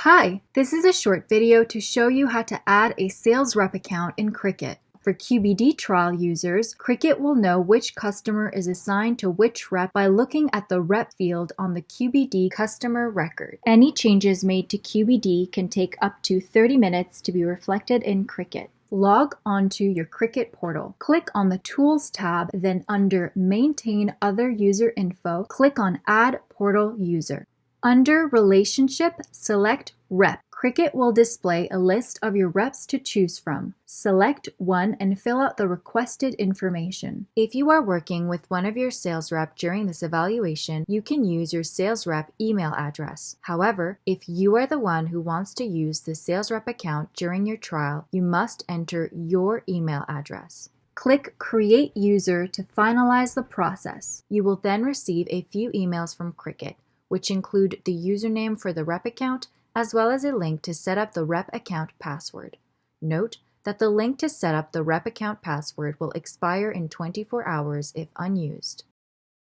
Hi, this is a short video to show you how to add a sales rep account in Crik-IT. For QBD trial users, Crik-IT will know which customer is assigned to which rep by looking at the rep field on the QBD customer record. Any changes made to QBD can take up to 30 minutes to be reflected in Crik-IT. Log onto your Crik-IT portal. Click on the Tools tab, then under Maintain Other User Info, click on Add Portal User. Under Relationship, select Rep. Crik-IT will display a list of your reps to choose from. Select one and fill out the requested information. If you are working with one of your sales rep during this evaluation, you can use your sales rep email address. However, if you are the one who wants to use the sales rep account during your trial, you must enter your email address. Click Create User to finalize the process. You will then receive a few emails from Crik-IT, which include the username for the rep account, as well as a link to set up the rep account password. Note that the link to set up the rep account password will expire in 24 hours if unused.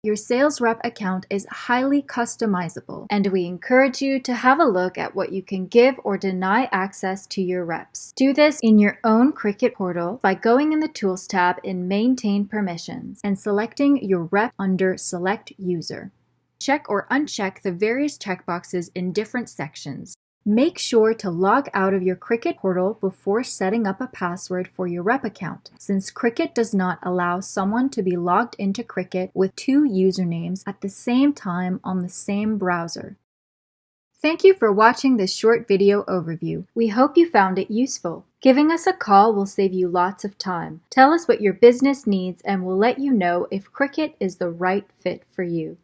Your sales rep account is highly customizable, and we encourage you to have a look at what you can give or deny access to your reps. Do this in your own Crik-IT portal by going in the Tools tab in Maintain Permissions and selecting your rep under Select User. Check or uncheck the various checkboxes in different sections. Make sure to log out of your Crik-IT portal before setting up a password for your rep account, since Crik-IT does not allow someone to be logged into Crik-IT with two usernames at the same time on the same browser. Thank you for watching this short video overview. We hope you found it useful. Giving us a call will save you lots of time. Tell us what your business needs and we'll let you know if Crik-IT is the right fit for you.